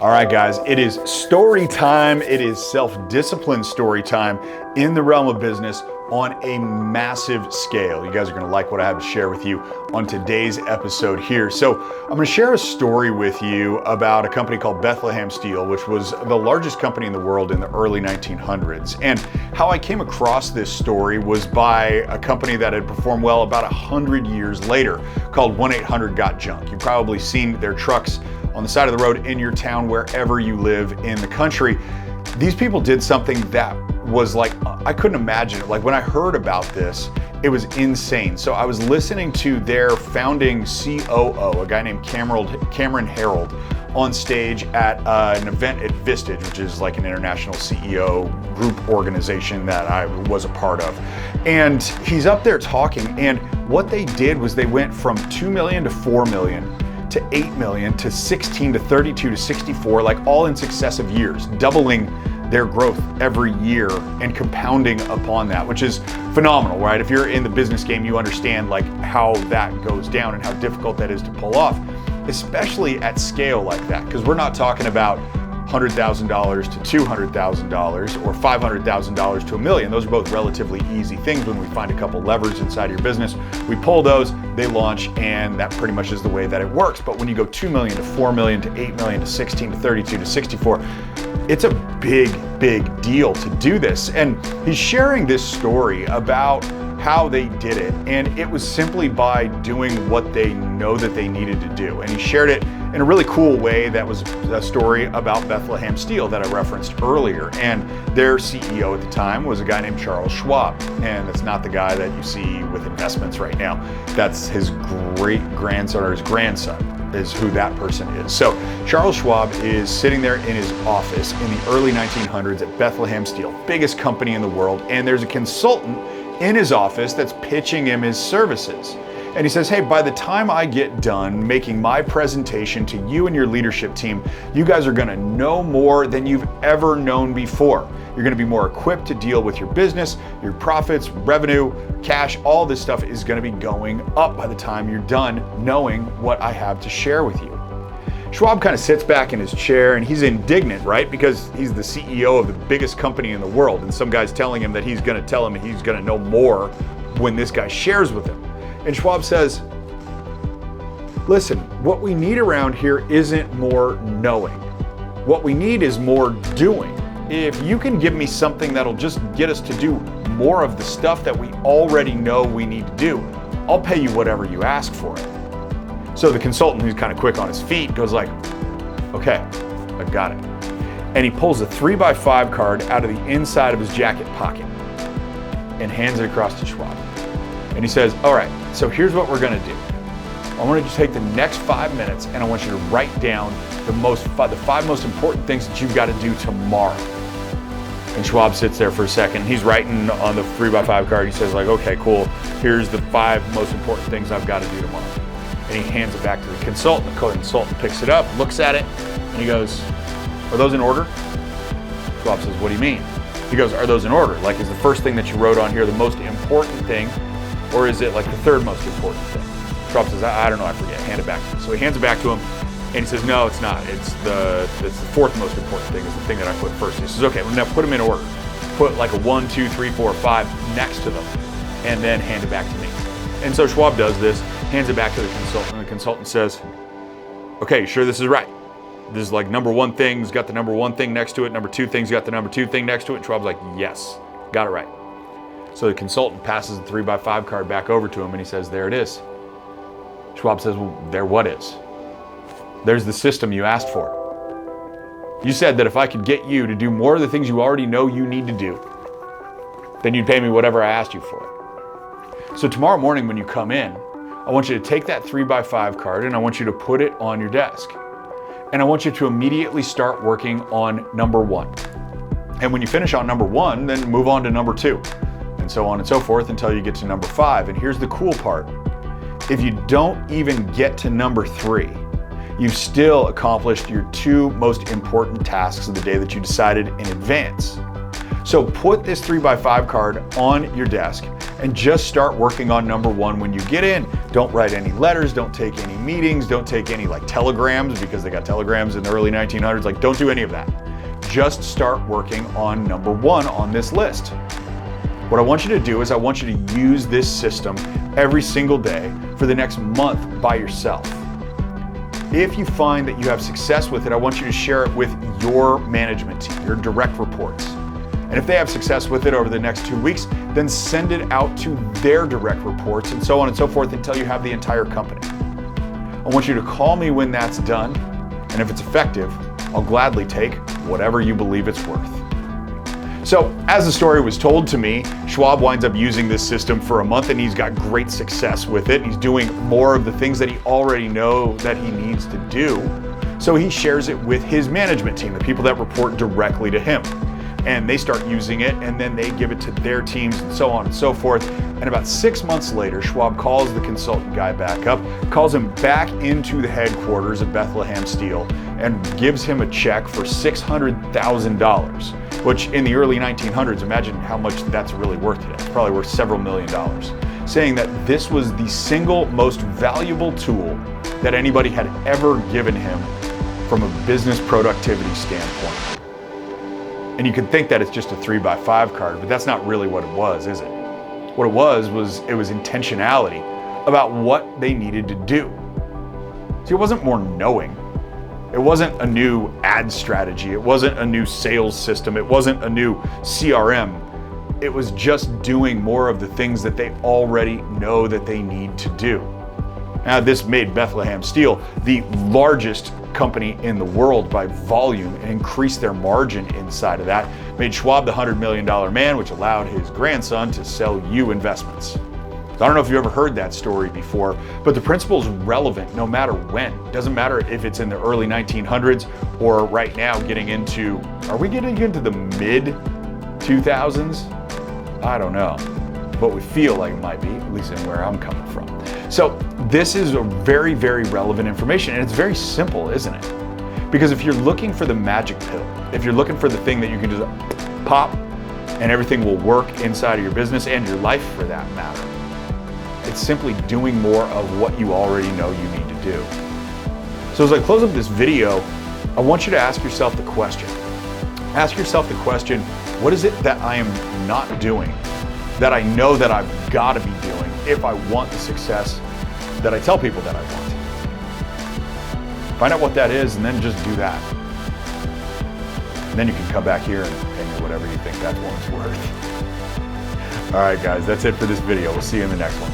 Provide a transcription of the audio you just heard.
All right, guys, it is story time. It is self-discipline story time in the realm of business on a massive scale. You guys are gonna like what I have to share with you on today's episode here. So I'm gonna share a story with you about a company called Bethlehem Steel, which was the largest company in the world in the early 1900s. And how I came across this story was by a company that had performed well about 100 years later called 1-800-GOT-JUNK. You've probably seen their trucks on the side of the road in your town, wherever you live in the country. These people did something that was like, I couldn't imagine it. Like when I heard about this, it was insane. So I was listening to their founding COO, a guy named Cameron Herold, on stage at an event at Vistage, which is like an international CEO group organization that I was a part of. And he's up there talking, and what they did was they went from 2 million to 4 million to 8 million to 16 to 32 to 64, like all in successive years, doubling their growth every year and compounding upon that, which is phenomenal, right? If you're in the business game, you understand like how that goes down and how difficult that is to pull off, especially at scale like that, because we're not talking about $100,000 to $200,000 or $500,000 to $1 million. Those are both relatively easy things when we find a couple levers inside your business. We pull those, they launch, and that pretty much is the way that it works. But when you go 2 million to 4 million to 8 million to 16 to 32 to 64, it's a big deal to do this. And he's sharing this story about how they did it, and it was simply by doing what they know that they needed to do. And he shared it in a really cool way that was a story about Bethlehem Steel that I referenced earlier. And their CEO at the time was a guy named Charles Schwab. And that's not the guy that you see with investments right now. That's his great-grandson or his grandson is who that person is. So Charles Schwab is sitting there in his office in the early 1900s at Bethlehem Steel, biggest company in the world. And there's a consultant in his office that's pitching him his services. And he says, hey, by the time I get done making my presentation to you and your leadership team, you guys are gonna know more than you've ever known before. You're gonna be more equipped to deal with your business, your profits, revenue, cash, all this stuff is gonna be going up by the time you're done knowing what I have to share with you. Schwab kind of sits back in his chair and he's indignant, right? Because he's the CEO of the biggest company in the world, and some guy's telling him that he's gonna tell him he's gonna know more when this guy shares with him. And Schwab says, listen, what we need around here isn't more knowing. What we need is more doing. If you can give me something that'll just get us to do more of the stuff that we already know we need to do, I'll pay you whatever you ask for it. So the consultant, who's kind of quick on his feet, goes like, okay, I got it. And he pulls a 3x5 card out of the inside of his jacket pocket and hands it across to Schwab. And he says, all right, so here's what we're gonna do. I want you to take the next 5 minutes and I want you to write down the 5 most important things that you've got to do tomorrow. And Schwab sits there for a second. He's writing on the 3x5 card. He says like, okay, cool. Here's the 5 most important things I've got to do tomorrow. And he hands it back to the consultant. The consultant picks it up, looks at it, and he goes, are those in order? Schwab says, what do you mean? He goes, are those in order? Like, is the first thing that you wrote on here the most important thing, or is it like the third most important thing? Schwab says, I don't know, I forget, hand it back to him. So he hands it back to him, and he says, no, it's not. It's the 4th most important thing, is the thing that I put first. He says, okay, well, now put them in order. Put like a 1, 2, 3, 4, 5 next to them, and then hand it back to me. And so Schwab does this, hands it back to the consultant, and the consultant says, okay, you sure this is right? This is like number 1 thing's got the number 1 thing next to it, number 2 thing's got the number 2 thing next to it, and Schwab's like, yes, got it right. So the consultant passes the 3x5 card back over to him, and he says, there it is. Schwab says, well, there what is? There's the system you asked for. You said that if I could get you to do more of the things you already know you need to do, then you'd pay me whatever I asked you for it. So tomorrow morning when you come in, I want you to take that 3x5 card and I want you to put it on your desk. And I want you to immediately start working on number 1. And when you finish on number 1, then move on to number 2, and so on and so forth until you get to number 5. And here's the cool part. If you don't even get to number 3, you've still accomplished your 2 most important tasks of the day that you decided in advance. So put this 3x5 card on your desk and just start working on number one when you get in. Don't write any letters, don't take any meetings, don't take any like telegrams, because they got telegrams in the early 1900s. Like, don't do any of that. Just start working on number one on this list. What I want you to do is I want you to use this system every single day for the next month by yourself. If you find that you have success with it, I want you to share it with your management team, your direct reports. And if they have success with it over the next 2 weeks, then send it out to their direct reports and so on and so forth until you have the entire company. I want you to call me when that's done, and if it's effective, I'll gladly take whatever you believe it's worth. So, as the story was told to me, Schwab winds up using this system for a month and he's got great success with it. He's doing more of the things that he already knows that he needs to do. So he shares it with his management team, the people that report directly to him. And they start using it, and then they give it to their teams and so on and so forth. And about 6 months later, Schwab calls the consultant guy back up, calls him back into the headquarters of Bethlehem Steel, and gives him a check for $600,000, which in the early 1900s, imagine how much that's really worth today. It's probably worth several $1,000,000, saying that this was the single most valuable tool that anybody had ever given him from a business productivity standpoint. And you can think that it's just a 3x5 card, but that's not really what it was, is it? What it was intentionality about what they needed to do. See, it wasn't more knowing. It wasn't a new ad strategy. It wasn't a new sales system. It wasn't a new CRM. It was just doing more of the things that they already know that they need to do. Now, this made Bethlehem Steel the largest company in the world by volume and increased their margin inside of that. Made Schwab the $100 million man, which allowed his grandson to sell you investments. So I don't know if you've ever heard that story before, but the principle is relevant no matter when. It doesn't matter if it's in the early 1900s or right now are we getting into the mid 2000s? I don't know, but we feel like it might be, at least in where I'm coming from. So this is a very, very relevant information, and it's very simple, isn't it? Because if you're looking for the magic pill, if you're looking for the thing that you can just pop and everything will work inside of your business and your life for that matter, it's simply doing more of what you already know you need to do. So as I close up this video, I want you to ask yourself the question. Ask yourself the question, what is it that I am not doing that I know that I've got to be doing if I want the success that I tell people that I want? Find out what that is and then just do that. And then you can come back here and pay me whatever you think that one's worth. All right, guys, that's it for this video. We'll see you in the next one.